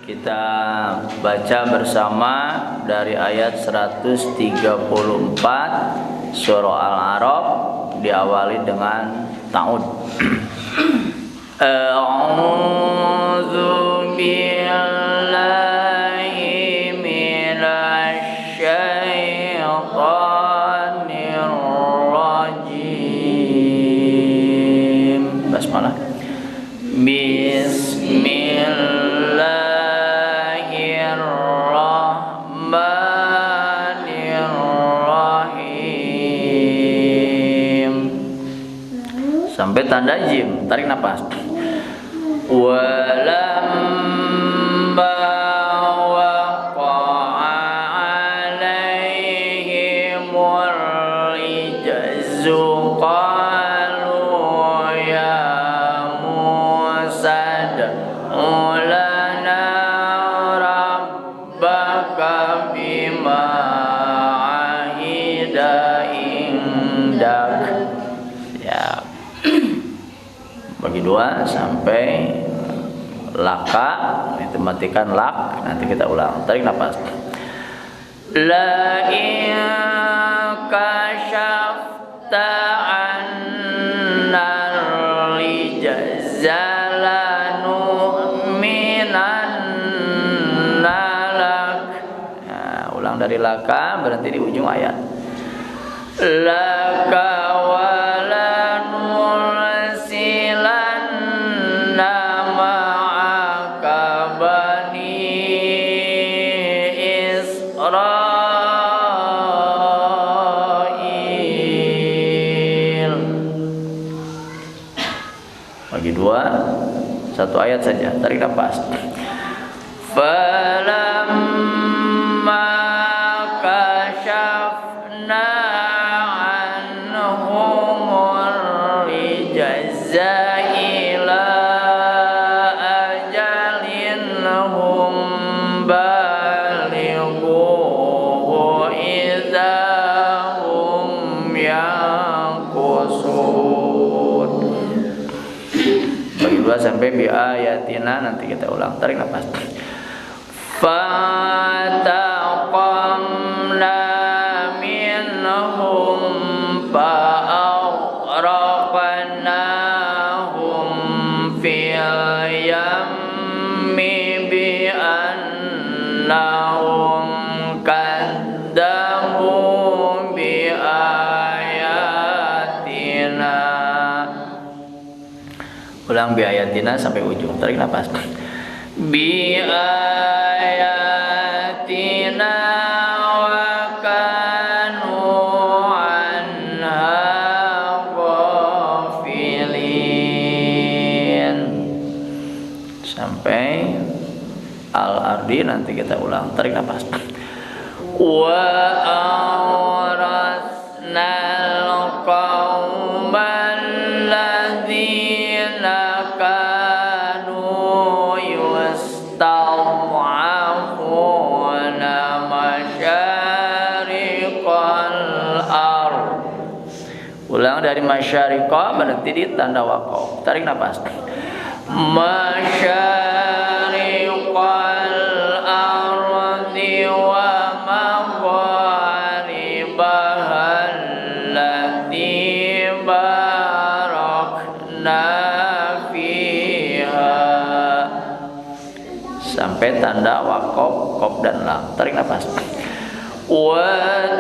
Kita baca bersama dari ayat 134 surah Al-A'raf, diawali dengan ta'ud. A'udzu billahi minasy syaithanir rajim. Basmalah. Bismillahirrahmanirrahim sampai tanda jim, tarik nafas. Walamma waqa'a 'alaihimul ijzu qalu ya Musa ad'u lana rabbaka bima 'ahida indak. Ya, bagi dua sampai laka, itu matikan lak, nanti kita ulang. Tarik nafas. La in kashafta 'annal rijzalanu minanna lak. Nah, ulang dari laka, berhenti di ujung ayat. Laka bagi dua, satu ayat saja. Tarik nafas. Falamma kashafna 'anhumur rijza ila ajalin hum balighuhu idza hum yanqusun. Bagi dua sampai bi ayatina, nanti kita ulang. Tarik nafas. Fataqamna minhum fa'aghraqnahum fil yammi bi annahum kadzabu bi ayatina. Ulang bi ayatina sampai ujung. Tarik nafas. Bi ayatina wa kanu anha ghafilin sampai al-ardi, nanti kita ulang. Tarik nafas. Wa awrasna al-qaumal ladzina kanu yustad'afuna masyariqal ardh. Ulang dari masyariqah, berhenti di tanda waqaf. Tarik nafas. Masyariqal ardi wa magharibaha allati barakna fiha sampai tanda waqaf, qaf dan lam. Tarik nafas. Wa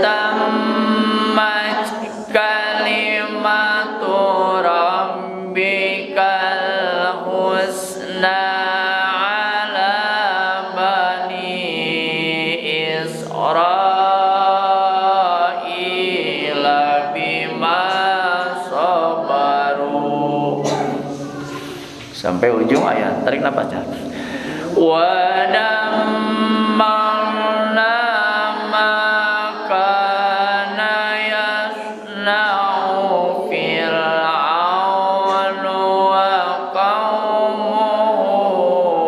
tammat kalimatu rabbikal husna ala bani Israila bima sabaru sampai ujung ayat. Tarik nafasnya. Wa dammarna ma kana yasna'u fir'aun wa qaumuhu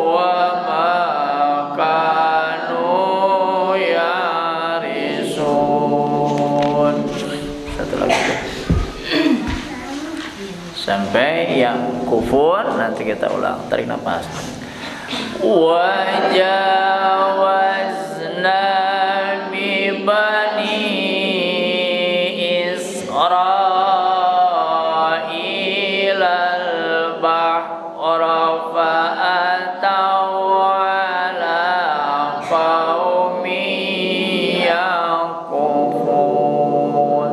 wa ma kanu yarisun. Satu lagi sampai yang kufur, nanti kita ulang. Tarik nafas. wajawazna bibani Israil al-bahra fa'ataw ala qaumi yaqufun.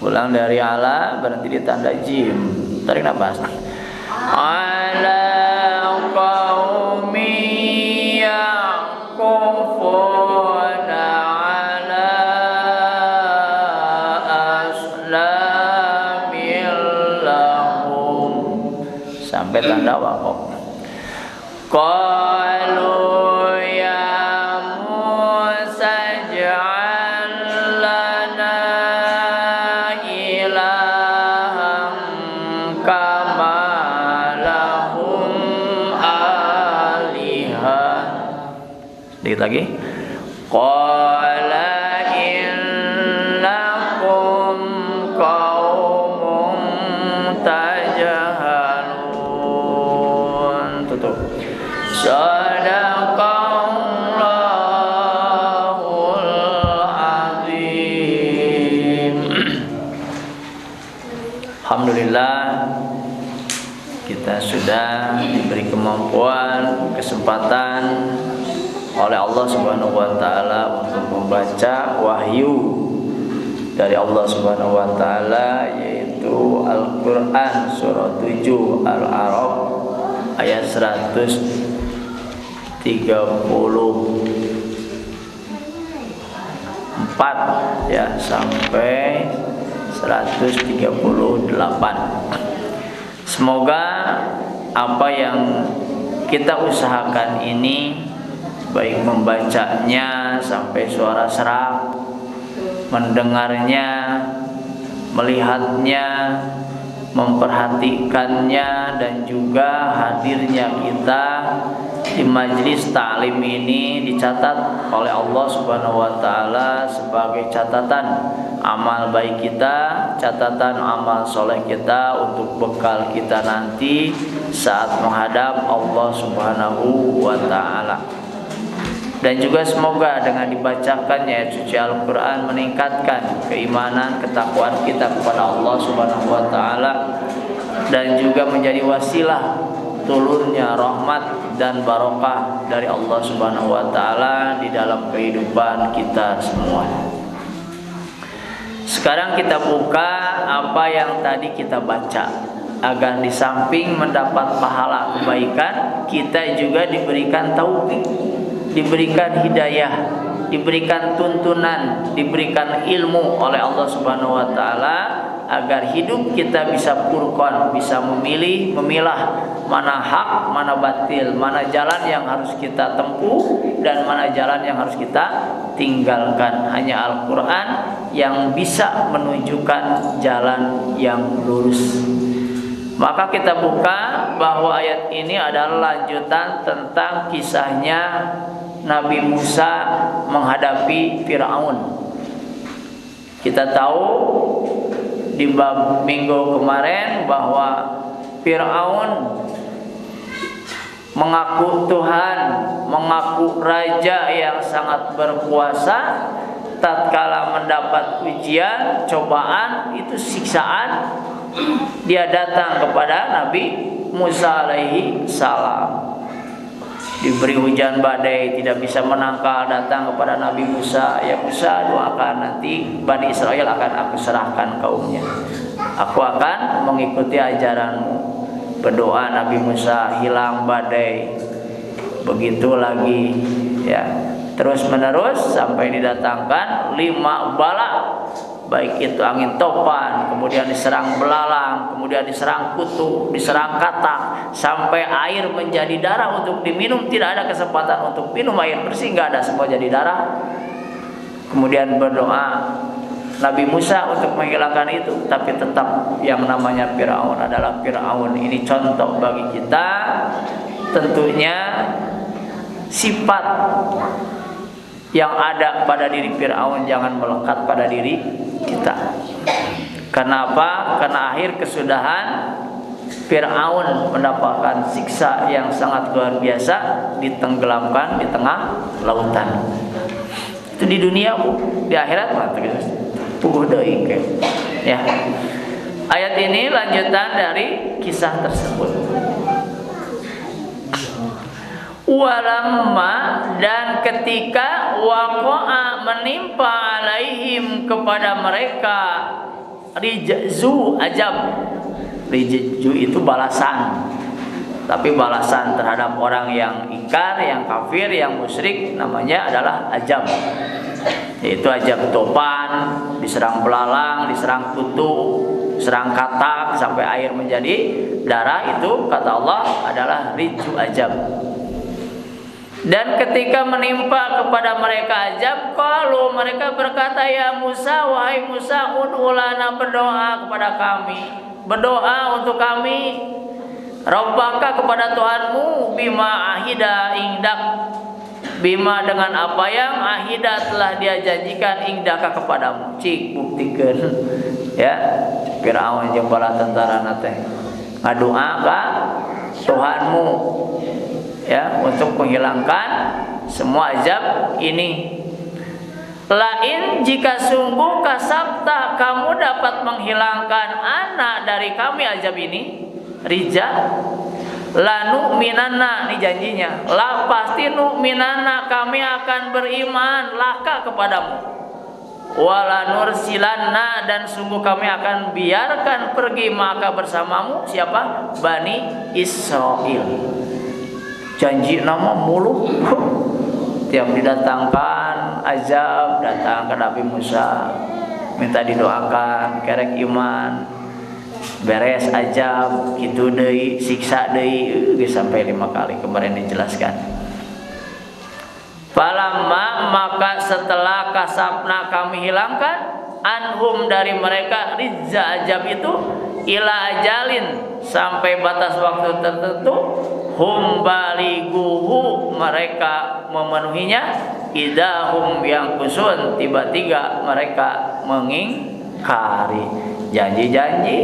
Ulang dari ala berarti di tanda jim. Tarik nafas. Ala qaumi yaqufuna ala aslamil lahum sampai tanda waqaf. Qalu ya Musa ij'al lana ilahan kama lahum alihah. Sedikit lagi. Qala innakum qaumun tajhalun. Tutup. Sadaqallahul azim. Alhamdulillah, kita sudah diberi kemampuan, kesempatan oleh Allah Subhanahu wa taala untuk membaca wahyu dari Allah Subhanahu wa taala, yaitu Al-Qur'an surah 7 Al-A'raf ayat 134 ya sampai 138. Semoga apa yang kita usahakan ini, baik membacanya sampai suara serak, mendengarnya, melihatnya, memperhatikannya, dan juga hadirnya kita di majelis ta'lim ini dicatat oleh Allah Subhanahu wa taala sebagai catatan amal baik kita, catatan amal soleh kita untuk bekal kita nanti saat menghadap Allah Subhanahu wa taala. Dan juga semoga dengan dibacakannya ayat suci Al-Quran meningkatkan keimanan, ketakwaan kita kepada Allah Subhanahu wa taala, dan juga menjadi wasilah turunnya rahmat dan barokah dari Allah Subhanahu wa taala di dalam kehidupan kita semua. Sekarang kita buka apa yang tadi kita baca, agar di samping mendapat pahala kebaikan, kita juga diberikan taufik, diberikan hidayah, diberikan tuntunan, diberikan ilmu oleh Allah Subhanahu wa taala, agar hidup kita bisa furqan, bisa memilih, memilah mana hak, mana batil, mana jalan yang harus kita tempuh dan mana jalan yang harus kita tinggalkan. Hanya Al-Qur'an yang bisa menunjukkan jalan yang lurus. Maka kita buka bahwa ayat ini adalah lanjutan tentang kisahnya Nabi Musa menghadapi Fir'aun. Kita tahu di bab minggu kemarin bahwa Fir'aun mengaku Tuhan, mengaku raja yang sangat berkuasa. Tatkala mendapat ujian, cobaan, itu siksaan, dia datang kepada Nabi Musa alaihi salam. Diberi hujan badai, tidak bisa menangkal, datang kepada Nabi Musa. Ya Musa, doakan, nanti Bani Israel akan aku serahkan kaumnya. Aku akan mengikuti ajaranmu. Berdoa Nabi Musa, hilang badai. Begitu lagi ya, terus menerus sampai didatangkan 5 bala, baik itu angin topan, kemudian diserang belalang, kemudian diserang kutu, diserang katak, sampai air menjadi darah untuk diminum. Tidak ada kesempatan untuk minum air bersih, nggak ada, semua jadi darah. Kemudian berdoa Nabi Musa untuk menghilangkan itu, tapi tetap yang namanya Fir'aun adalah Fir'aun. Ini contoh bagi kita, tentunya sifat yang ada pada diri Fir'aun jangan melekat pada diri kita. Kenapa? Karena akhir kesudahan Fir'aun mendapatkan siksa yang sangat luar biasa, ditenggelamkan di tengah lautan. Itu di dunia, Bu. Di akhirat mah puguh deui ya. Ayat ini lanjutan dari kisah tersebut. Walamma, dan ketika waqa'a menimpa alaihim kepada mereka rijzu ajab. Rijzu itu balasan. Tapi balasan terhadap orang yang ingkar, yang kafir, yang musyrik namanya adalah ajab. Yaitu ajab topan, diserang belalang, diserang kutu, serang katak sampai air menjadi darah, itu kata Allah adalah rijzu ajab. Dan ketika menimpa kepada mereka ajab, qalu, mereka berkata, ya Musa, wahai Musa, ud'u lana, berdoa kepada kami, berdoa untuk kami, Rabbaka, kepada Tuhanmu, bima ahida indak, bima dengan apa yang ahida telah dia janjikan indaka kepadamu. Cik buktikeun ya, Firaun jeung bala tentara teh ngadoa ka Tuhanmu ya, untuk menghilangkan semua azab ini. Lain, jika sungguh kasabta, kamu dapat menghilangkan anak dari kami azab ini, rija, lanu minana, ini janjinya, la pasti nu minana, kami akan beriman laka kepadamu, wala nursilanna, dan sungguh kami akan biarkan pergi maka bersamamu siapa? Bani Israel. Janji nama mulu. Tiap didatangkan azab, datang ke Nabi Musa, minta didoakan kerek iman, beres azab kitu deui, siksa deui, sampai 5 kali kemarin dijelaskan. Falamma, maka setelah kasabna kami hilangkan, anhum dari mereka rizza azab itu, ila ajalin, sampai batas waktu tertentu, hum baliguhu, mereka memenuhinya, idahum yang kusun, tiba-tiba mereka mengingkari janji-janji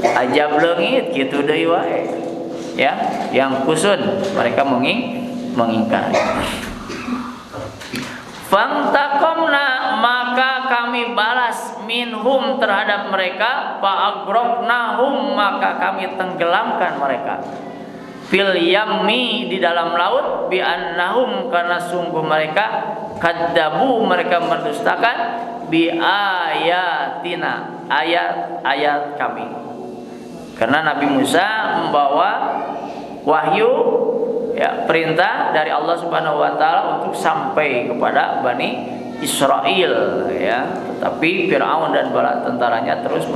ajab leungit kitu deui wae ya, yang kusun, mereka mengingkari. Fantaqamna, maka kami balas, minhum, terhadap mereka, fa'agroknahum, maka kami tenggelamkan mereka, fil yammi, di dalam laut, bi annahum, karena sungguh mereka, kadzabu, mereka mendustakan, bi ayatina, ayat-ayat kami. Karena Nabi Musa membawa wahyu ya, perintah dari Allah Subhanahu wa taala untuk sampai kepada Bani Israel ya, tetapi Firaun dan bala tentaranya terus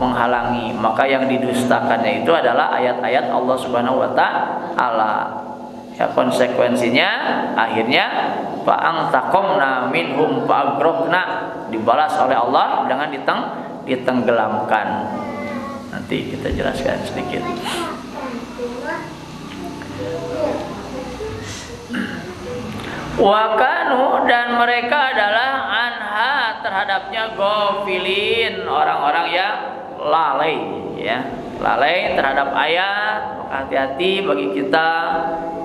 menghalangi. Maka yang didustakannya itu adalah ayat-ayat Allah Subhanahu wa taala. Ya, konsekuensinya akhirnya fa'antaqamna minhum fa'agrokna, dibalas oleh Allah dengan ditenggelamkan. Nanti kita jelaskan sedikit. Wakanu, dan mereka adalah anha, terhadapnya ghafilin, orang-orang yang lalai ya, lalai terhadap ayat. Maka hati-hati bagi kita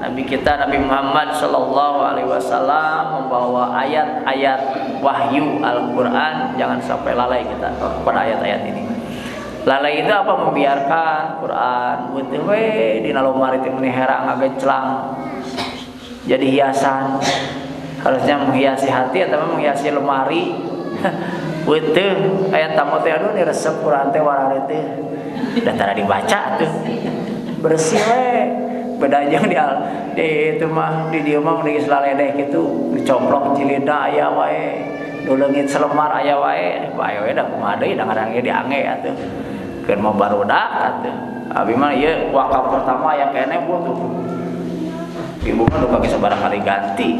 Nabi Muhammad sallallahu alaihi wasallam membawa ayat-ayat wahyu Al-Qur'an, jangan sampai lalai kita kepada ayat-ayat ini. Lalai itu apa? Membiarkan Quran beuteung we dina lomari teh meni herang ngageclang jadi hiasan. Harusnya menghiasi hati atau menghiasi lemari. Beuteung aya tamu teh aduh ni resep Quran teh warare teh da tara dibaca tuh. Bersih we. Beda jeung di itu mah di dieu mah geus laledeh kitu, dicoplok jilidna aya wae. Nu leungit selemar aya wae, bae we da kumaha deui da ngarange diange atuh. Keur mah barudak atuh. Abi mah ieu wakaf pertama aya keneh Bu tuh. Ibu mah udah pakai sebarang kali ganti.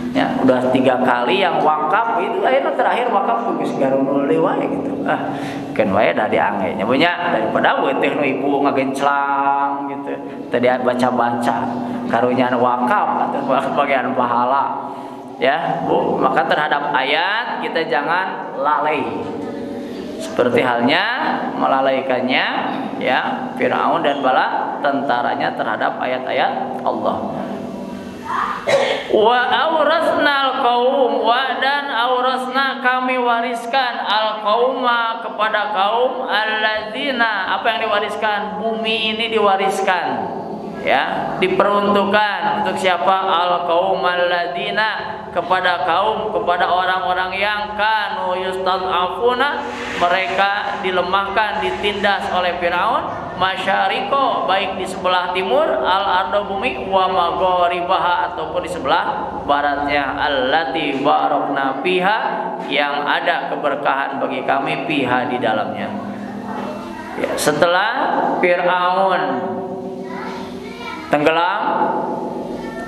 Ya, udah 3 kali yang wakaf itu, akhirnya terakhir wakaf geus garunul deui wae gitu. Kan wae da diange nya punya, daripada we teh nu ibu ngagenclang gitu. Tadi baca-baca karunya wakaf atau bagian pahala. Ya, Bu, maka terhadap ayat kita jangan lalai. Seperti halnya melalaikannya ya Firaun dan bala tentaranya terhadap ayat-ayat Allah. Wa aurasnal qaum, wa dan aurasna kami wariskan al qauma kepada kaum alladzina, apa yang diwariskan? Bumi ini diwariskan, ya, diperuntukkan untuk siapa? Al qaum alladzina, kepada kaum, kepada orang-orang yang kanu yustad'afuna, mereka dilemahkan, ditindas oleh Firaun, masyariko, baik di sebelah timur al ardo bumi, wa magharibaha, ataupun di sebelah baratnya, allati barakna fiha, yang ada keberkahan bagi kami fiha, di dalamnya. Ya, setelah Firaun tenggelam,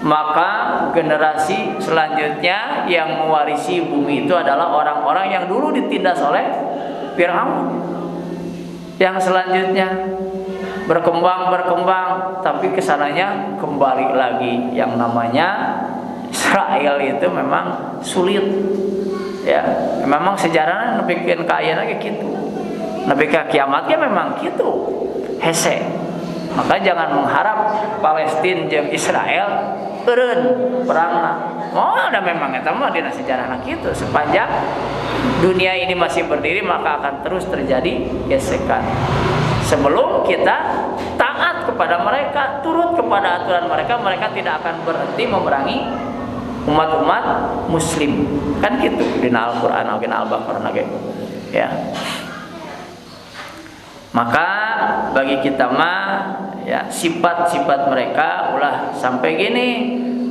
maka generasi selanjutnya yang mewarisi bumi itu adalah orang-orang yang dulu ditindas oleh Firaun. Yang selanjutnya berkembang, tapi kesananya kembali lagi. Yang namanya Israel itu memang sulit, ya. Memang sejarahnya bikin kaya lagi gitu, nabi kiamatnya memang gitu, hese. Maka jangan mengharap Palestina jeung Israel eureun perangna. Oh, ada memang eta mah dina sejarahna kitu. Sepanjang dunia ini masih berdiri, maka akan terus terjadi gesekan. Sebelum kita taat kepada mereka, turut kepada aturan mereka, mereka tidak akan berhenti memerangi umat-umat muslim. Kan gitu dina Al-Qur'an dina Al-Baqarah ge. Ya. Maka bagi kita mah, ya, sifat-sifat mereka ulah sampai gini.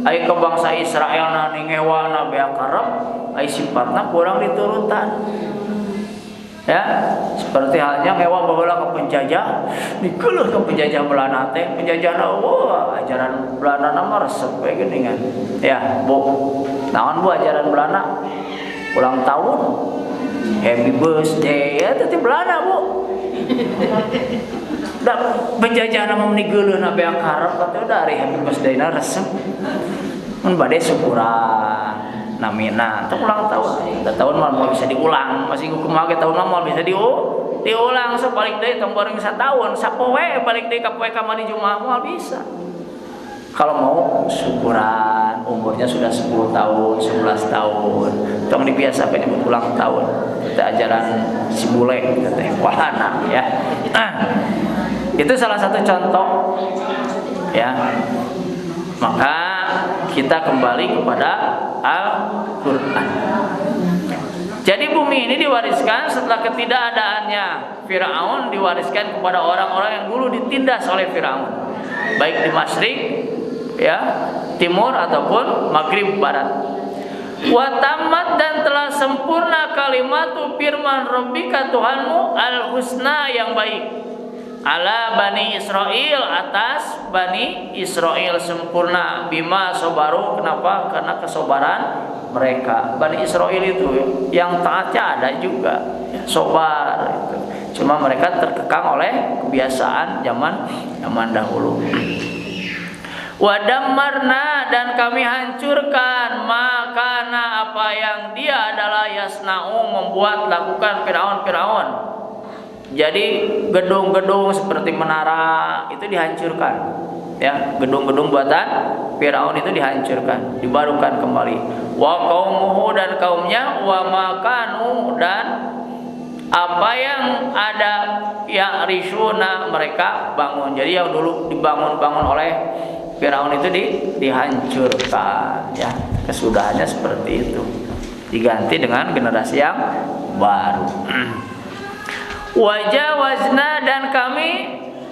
Ai ke bangsa Israel na ningewana bea karep, ai sifatna kurang diturutan. Ya, seperti halnya ngewa baheula ka penjajah, dikeuleuh ka penjajah Belanda teh, penjajahna wah ajaran Belanda mah resep we geuningan. Ya, Bu. Naon Bu ajaran Belanda? Ulang tahun, happy birthday, ya teh Belanda, Bu. Da penjajah nama menigeuleun na bea karep kata dari happy birthday-na resep. Mun bade syukuran namina teu ulang tahun. Da tahun mah bisa diulang, masih kumaha ge tahun mah bisa diulang sapaling deui tong bareng satahun, sapoe balik deui ka poe ka mani Jumaah moal bisa. Kalau mau syukuran umurnya sudah 10 tahun, 11 tahun, tong dibiasakan nyebut ulang tahun. Itu ajaran si bule teh walana, ya. Itu salah satu contoh, ya. Maka kita kembali kepada Al-Qur'an. Jadi bumi ini diwariskan setelah ketidakadaannya Firaun, diwariskan kepada orang-orang yang dulu ditindas oleh Firaun, baik di Masyrik, ya, timur ataupun maghrib barat. Wa tammat, dan telah sempurna kalimatu firman Rabbika Tuhanmu al-husna, yang baik, ala Bani Israel, atas Bani Israel sempurna, bima sobaru, kenapa? Karena kesobaran mereka. Bani Israel itu yang taatnya ada juga, ya, sobar itu. Cuma mereka terkekang oleh kebiasaan zaman dahulu. Wadammarna, dan kami hancurkan makana, apa yang dia adalah yasna'u, membuat, lakukan Firaun. Jadi gedung-gedung seperti menara itu dihancurkan, ya, gedung-gedung buatan Firaun itu dihancurkan, dibarukan kembali. Wa qaumuhu, dan kaumnya, wa makanu, dan apa yang ada yang risuna mereka bangun. Jadi yang dulu dibangun oleh Firaun itu dihancurkan, ya. Kesudahannya seperti itu, diganti dengan generasi yang baru. Wajawazna, dan kami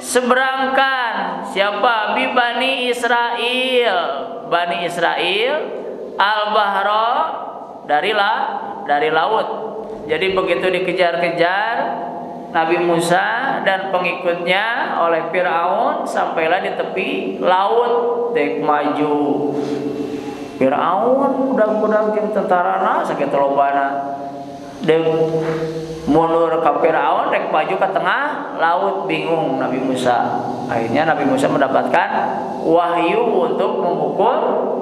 seberangkan siapa? Bi Bani Israel al-bahra, dari laut. Jadi begitu dikejar-kejar Nabi Musa dan pengikutnya oleh Firaun, sampailah di tepi laut, dek maju. Firaun budak-budak jeung tentarana sakitu lobana. Dek mundur ke Firaun, dek maju ke tengah laut, bingung Nabi Musa. Akhirnya Nabi Musa mendapatkan wahyu untuk memukul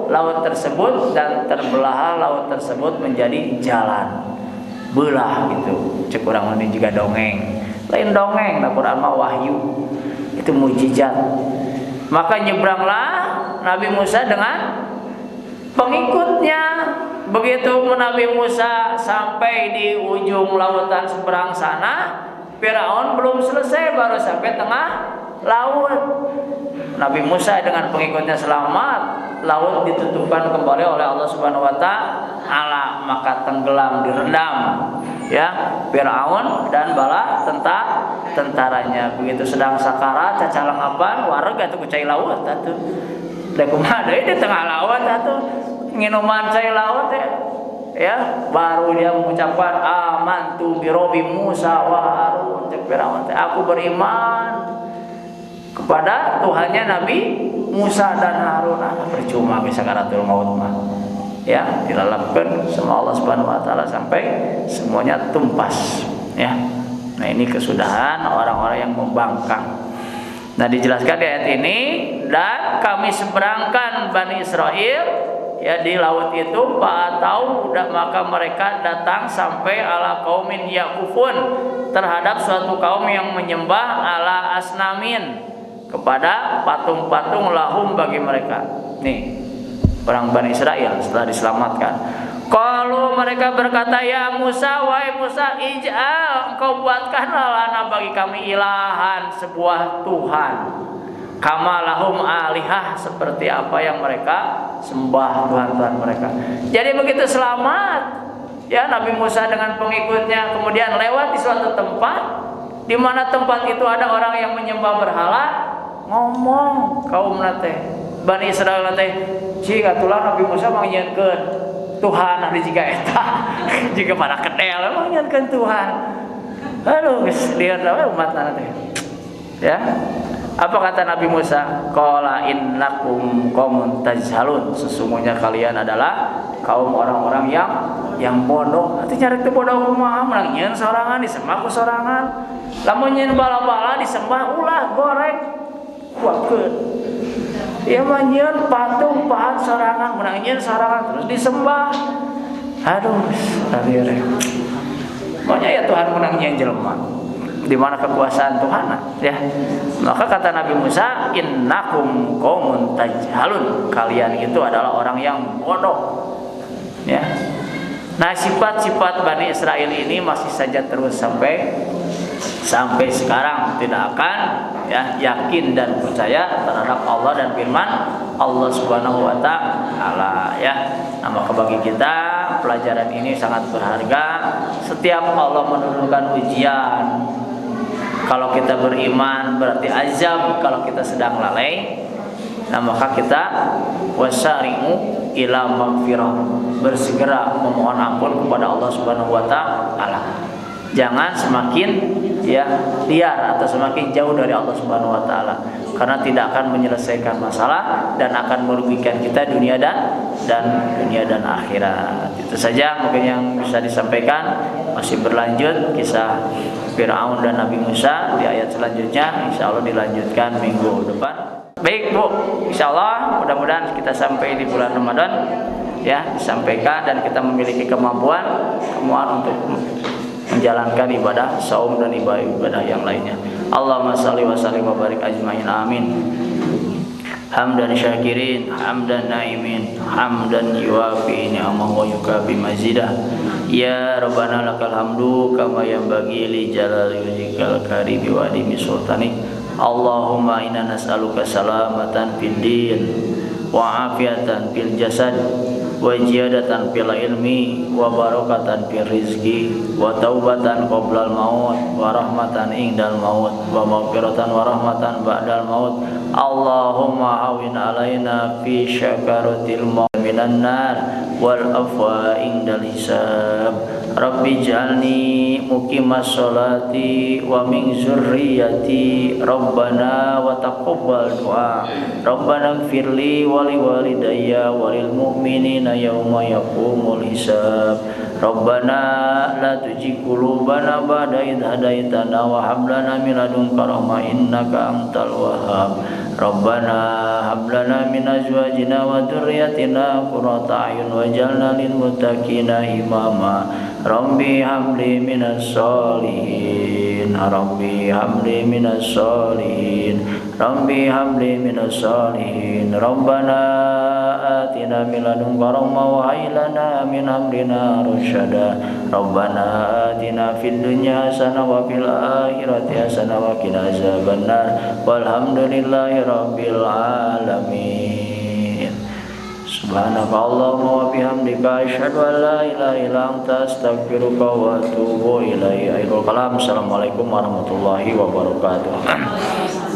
laut tersebut, dan terbelah laut tersebut menjadi jalan belah gitu. Cek urang ini juga dongeng. Lain dongeng, Al-Quran mah wahyu. Itu mujizat. Maka nyebranglah Nabi Musa dengan pengikutnya. Begitu Nabi Musa sampai di ujung lautan seberang sana, Firaun belum selesai, baru sampai tengah laut. Nabi Musa dengan pengikutnya selamat, laut ditutupkan kembali oleh Allah Subhanahu wa taala, maka tenggelam, direndam ya Firaun dan bala tentaranya. Begitu sedang sakarat cacalangapan wareg atuh ku cai laut atuh. Da kumaha deui di tengah laut atuh nginuman cai laut ya baru dia mengucapkan amantu bi rabbi Musa wa Harun. Cek Firaun teh, aku beriman kepada Tuhannya Nabi Musa dan Harun. Percuma ge sakaratul maut mah. Ya, dilalapkan sama Allah Subhanahu wa taala sampai semuanya tumpas ya. Nah, ini kesudahan orang-orang yang membangkang. Nah, dijelaskan di ayat ini, dan kami seberangkan Bani Israel ya di laut itu, atau maka mereka datang sampai ala kaumin yakufun, terhadap suatu kaum yang menyembah ala asnamin, kepada patung-patung lahum bagi mereka. Nih, orang Bani Israel setelah diselamatkan. Kalau mereka berkata, ya Musa, wahai Musa, ij'al, engkau buatkanlah lana bagi kami ilahan, sebuah Tuhan, kama lahum alihah, seperti apa yang mereka sembah Tuhan-Tuhan mereka. Jadi begitu selamat ya Nabi Musa dengan pengikutnya, kemudian lewat di suatu tempat, di mana tempat itu ada orang yang menyembah berhala, ngomong kaum nate Bani Israel nate, jika tulah Nabi Musa mangyeunkeun Tuhan ada jika eta jika para kedel mangyeunkeun Tuhan. Aduh geus lieur umat teh. Ya. Apa kata Nabi Musa? Qala innakum qaumun tajhalun, sesungguhnya kalian adalah kaum orang-orang yang bodoh. Artinya rek teu bodoh kumaha menang nyeun sorangan disembah ku sorangan. Lamun nyeun bala-bala disembah ulah goreng kuatkeun. Ya manyeun patung pahat sorangan, menang nyeun sorangan terus disembah. Aduh, tadi rek. Pokoknya ya Tuhan menang nyeun jelema. Di mana kekuasaan Tuhan ya. Maka kata Nabi Musa, innakum qaumun tajhalun, kalian itu adalah orang yang bodoh. Ya. Nah, sifat-sifat Bani Israel ini masih saja terus sampai sekarang, tidak akan ya yakin dan percaya terhadap Allah dan firman Allah Subhanahu wa taala ya. Nah, maka bagi kita pelajaran ini sangat berharga. Setiap Allah menurunkan ujian, kalau kita beriman berarti azab, kalau kita sedang lalai, nah maka kita wasari'u ila maghfirah, bersegera memohon ampun kepada Allah Subhanahu wa taala. Jangan semakin ya liar atau semakin jauh dari Allah Subhanahu wa taala, karena tidak akan menyelesaikan masalah dan akan merugikan kita dunia dan akhirat. Itu saja mungkin yang bisa disampaikan. Masih berlanjut kisah Firaun dan Nabi Musa di ayat selanjutnya, insya Allah dilanjutkan minggu depan. Baik Bu, insya Allah mudah-mudahan kita sampai di bulan Ramadan ya, disampaikan dan kita memiliki kemampuan untuk menjalankan ibadah saum dan ibadah yang lainnya. Allahumma shalli wa sallim wa barik ajmain, amin. Hamdan syakirin, hamdan naimin, hamdan yuwafi ni'amahu wa yukafi mazidah. Ya Rabbana lakal hamdu kama yanbaghi li jalali wajhikal karim wa adimi sultanik. Allahumma inna nas'aluka salamatan fid din wa afiatan fil jasad wa ziyadatan fil ilmi wa barakatan fil rizqi wa taubatan qoblal maut wa rahmatan indal maut wa maghfiratan wa rahmatan ba'dal maut. Allahumma hawin alaina fi syakaratil maut minan nar wal afwa indal hisab. Rabbi ij'alni muqimas sholati wa min zurriyyati Rabbana wa taqabbal du'a. Rabbana ighfirli wa li walidayya wa lil mu'minina yawma yaqumul hisab. Rabbana la tuzigh qulubana ba'da idh hadaitana wa hab lana min ladunka rahmah innaka antal wahhab. Rabbana hab lana min azwajina wa dhurriyyatina qurrata a'yun waj'alna lil muttaqina imama. Rabbi habli minas sholihin. Rabbi habli minas solihin Rabbi habli minas solihin Rabbana atina min ladunka rahmah wa hayyi lana min amrina rasyada Rabbana atina fid dunya hasanah wa fil akhirati hasanah wa qina azabannar walhamdulillahi rabbil alamin. Subhanaka Allahumma wa bihamdika asyhadu an la ilaha illa anta astaghfiruka wa atubu ilaik. Assalamualaikum warahmatullahi wabarakatuh.